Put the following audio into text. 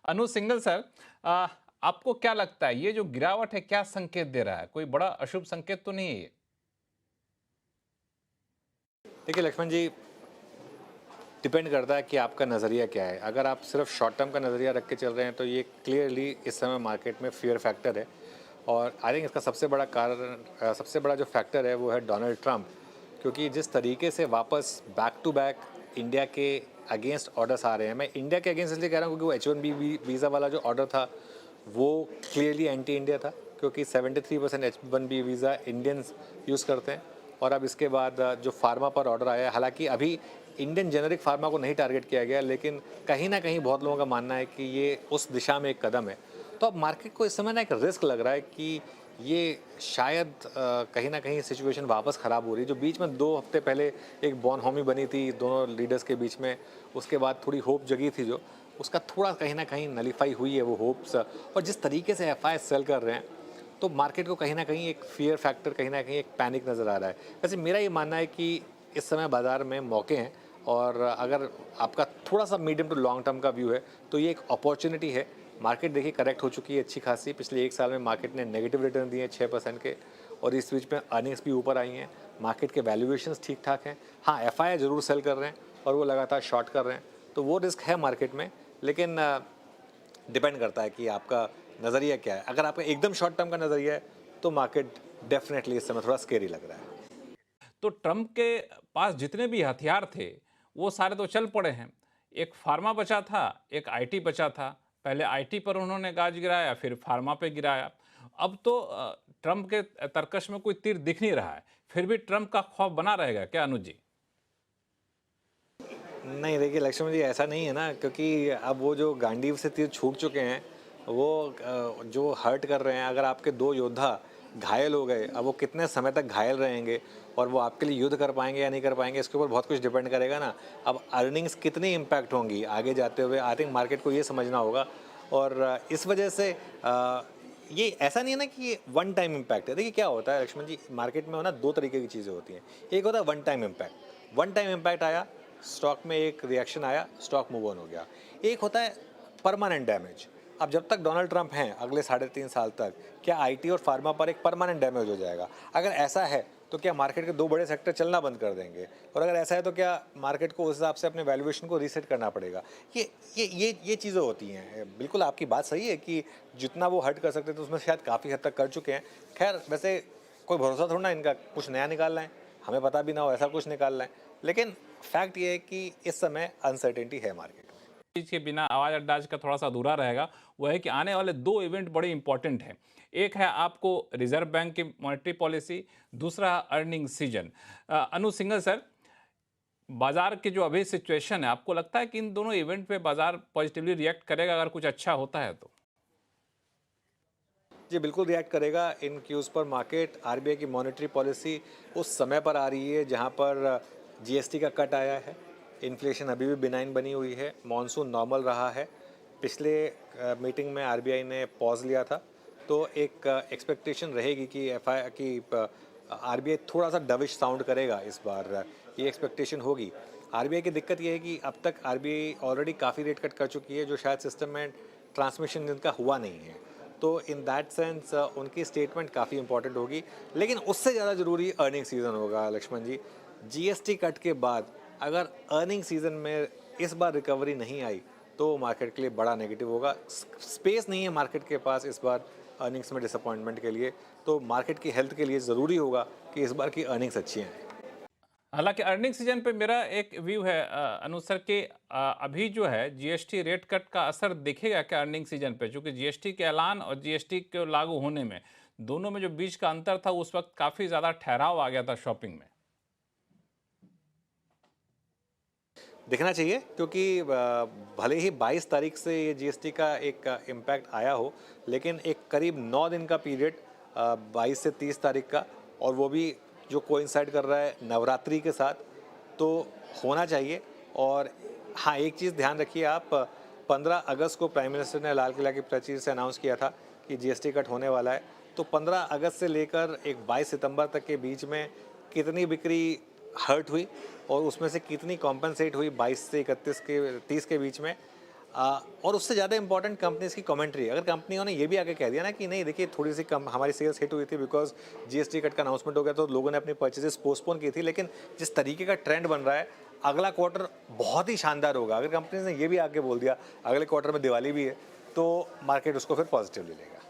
अनुज Singhal sir, आपको क्या लगता है ये जो गिरावट है क्या संकेत दे रहा है? कोई बड़ा अशुभ संकेत तो नहीं है ये? देखिए लक्ष्मण जी, डिपेंड करता है कि आपका नज़रिया क्या है। अगर आप सिर्फ शॉर्ट टर्म का नज़रिया रख के चल रहे हैं तो ये क्लियरली इस समय मार्केट में फियर फैक्टर है। और आई थिंक इसका सबसे बड़ा कारण सबसे बड़ा जो फैक्टर है वो है डोनाल्ड ट्रंप। क्योंकि जिस तरीके से वापस बैक टू बैक इंडिया के अगेंस्ट ऑर्डर्स आ रहे हैं, मैं इंडिया के अगेंस्ट इसलिए कह रहा हूँ क्योंकि वो H1B वीज़ा वाला जो ऑर्डर था वो क्लियरली एंटी इंडिया था। क्योंकि 73% H1B वीज़ा इंडियंस यूज़ करते हैं। और अब इसके बाद जो फार्मा पर ऑर्डर आया है, हालांकि अभी इंडियन जेनरिक फार्मा को नहीं टारगेट किया गया, लेकिन कहीं ना कहीं बहुत लोगों का मानना है कि ये उस दिशा में एक कदम है। तो अब मार्केट को इस समय ना एक रिस्क लग रहा है कि ये शायद कहीं ना कहीं सिचुएशन वापस ख़राब हो रही है। जो बीच में 2 हफ्ते पहले एक बॉनहोमी बनी थी दोनों लीडर्स के बीच में, उसके बाद थोड़ी होप जगी थी, जो उसका थोड़ा कहीं ना कहीं नलीफाई हुई है वो होप्स। और जिस तरीके से एफआई सेल कर रहे हैं तो मार्केट को कहीं ना कहीं एक फियर फैक्टर, कहीं ना कहीं एक पैनिक नज़र आ रहा है। वैसे मेरा ये मानना है कि इस समय बाज़ार में मौके हैं। और अगर आपका थोड़ा सा मीडियम टू लॉन्ग टर्म का व्यू है तो ये एक अपॉर्चुनिटी है। मार्केट देखिए करेक्ट हो चुकी है अच्छी खासी। पिछले 1 साल में मार्केट ने नेगेटिव रिटर्न दिए हैं 6% के, और इस बीच में अर्निंग्स भी ऊपर आई हैं। मार्केट के वैल्यूएशंस ठीक ठाक हैं। हाँ, एफआई ज़रूर सेल कर रहे हैं और वो लगातार शॉर्ट कर रहे हैं, तो वो रिस्क है मार्केट में। लेकिन डिपेंड करता है कि आपका नज़रिया क्या है। अगर आपका एकदम शॉर्ट टर्म का नज़रिया है तो मार्केट डेफिनेटली इस समय थोड़ा स्केरी लग रहा है। तो ट्रंप के पास जितने भी हथियार थे, वो सारे तो चल पड़े हैं। एक फार्मा बचा था, एक आईटी बचा था। पहले आईटी पर उन्होंने गाज गिराया, फिर फार्मा पे गिराया। अब तो ट्रंप के तर्कश में कोई तीर दिख नहीं रहा है। फिर भी ट्रंप का खौफ बना रहेगा क्या अनुज जी? नहीं देखिए लक्ष्मण जी, ऐसा नहीं है ना, क्योंकि अब वो जो गांडीव से तीर छूट चुके हैं वो जो हर्ट कर रहे हैं। अगर आपके 2 योद्धा घायल हो गए, अब वो कितने समय तक घायल रहेंगे और वो आपके लिए युद्ध कर पाएंगे या नहीं कर पाएंगे, इसके ऊपर बहुत कुछ डिपेंड करेगा ना। अब अर्निंग्स कितनी इम्पैक्ट होंगी आगे जाते हुए, आई थिंक मार्केट को ये समझना होगा। और इस वजह से ये ऐसा नहीं है ना कि ये वन टाइम इम्पैक्ट है। देखिए क्या होता है लक्ष्मण जी, मार्केट में हो ना 2 तरीके की चीज़ें होती हैं। एक होता है one time impact. One time impact आया, स्टॉक में एक रिएक्शन आया, स्टॉक मूव ऑन हो गया। एक होता है परमानेंट डैमेज। अब जब तक डोनाल्ड ट्रंप हैं अगले 3.5 साल तक, क्या आईटी और फार्मा पर एक परमानेंट डैमेज हो जाएगा? अगर ऐसा है तो क्या मार्केट के 2 बड़े सेक्टर चलना बंद कर देंगे? और अगर ऐसा है तो क्या मार्केट को उस हिसाब से अपने वैल्यूएशन को रीसेट करना पड़ेगा? ये चीज़ें होती हैं। बिल्कुल आपकी बात सही है कि जितना वो हर्ट कर सकते थे उसमें शायद काफ़ी हद तक कर चुके हैं। खैर वैसे कोई भरोसा थोड़ा ना इनका कुछ नया निकाल रहे हैं, हमें पता भी ना हो ऐसा कुछ निकाल रहे हैं। लेकिन फैक्ट ये है कि इस समय अनसर्टेनिटी है मार्केट में। चीज के बिना हवाई अड्डा आज का थोड़ा सा अधूरा रहेगा। वो है कि आने वाले दो इवेंट बड़े इंपॉर्टेंट हैं। एक है आपको रिजर्व बैंक की मॉनेटरी पॉलिसी, दूसरा अर्निंग सीजन। अनु सिंघल सर, बाजार की जो अभी सिचुएशन है, आपको लगता है कि इन दोनों इवेंट पे बाजार पॉजिटिवली रिएक्ट करेगा अगर कुछ अच्छा होता है तो? जी बिल्कुल रिएक्ट करेगा इन क्यूज़ पर मार्केट। आरबीआई की मॉनेटरी पॉलिसी उस समय पर आ रही है जहां पर जीएसटी का कट आया है। इन्फ्लेशन अभी भी बिनाइन बनी हुई है, मॉनसून नॉर्मल रहा है। पिछले मीटिंग में आरबीआई ने पॉज लिया था, तो एक एक्सपेक्टेशन रहेगी कि एफआई की आरबीआई थोड़ा सा डविश साउंड करेगा इस बार, ये एक्सपेक्टेशन होगी। आरबीआई की दिक्कत ये है कि अब तक आरबीआई ऑलरेडी काफ़ी रेट कट कर चुकी है, जो शायद सिस्टम में ट्रांसमिशन जिनका हुआ नहीं है। तो इन दैट सेंस उनकी स्टेटमेंट काफ़ी इंपॉर्टेंट होगी। लेकिन उससे ज़्यादा ज़रूरी अर्निंग सीज़न होगा लक्ष्मण जी। जीएसटी कट के बाद अगर अर्निंग सीज़न में इस बार रिकवरी नहीं आई तो मार्केट के लिए बड़ा नेगेटिव होगा। स्पेस नहीं है मार्केट के पास इस बार अर्निंग्स में डिसअपॉइंटमेंट के लिए। तो मार्केट की हेल्थ के लिए ज़रूरी होगा कि इस बार की अर्निंग्स अच्छी आएँ। हालांकि अर्निंग सीजन पे मेरा एक व्यू है अनुसार कि अभी जो है जीएसटी रेट कट का असर दिखेगा क्या अर्निंग सीजन पे, क्योंकि जीएसटी के ऐलान और जीएसटी के लागू होने में दोनों में जो बीच का अंतर था उस वक्त काफी ज्यादा ठहराव आ गया था शॉपिंग में। दिखना चाहिए, क्योंकि भले ही 22 तारीख से ये जीएसटी का एक इम्पैक्ट आया हो, लेकिन एक करीब 9 दिन का पीरियड 22 से 30 तारीख का, और वो भी जो कोइंसाइड कर रहा है नवरात्रि के साथ, तो होना चाहिए। और हाँ, एक चीज़ ध्यान रखिए आप, 15 अगस्त को प्राइम मिनिस्टर ने लाल किला की प्राचीर से अनाउंस किया था कि जीएसटी कट होने वाला है। तो 15 अगस्त से लेकर एक 22 सितंबर तक के बीच में कितनी बिक्री हर्ट हुई और उसमें से कितनी कॉम्पनसेट हुई 22 से 31 के 30 के बीच में, और उससे ज़्यादा इंपॉर्टेंट कंपनीज की कमेंट्री। अगर कंपनियों ने ये भी आगे कह दिया ना कि नहीं देखिए थोड़ी सी कम हमारी सेल्स हिट हुई थी बिकॉज जीएसटी कट का अनाउंसमेंट हो गया तो लोगों ने अपनी परचेजेस पोस्टपोन की थी, लेकिन जिस तरीके का ट्रेंड बन रहा है अगला क्वार्टर बहुत ही शानदार होगा। अगर कंपनीज ने ये भी आगे बोल दिया अगले क्वार्टर में दिवाली भी है तो मार्केट उसको फिर पॉजिटिवली लेगा।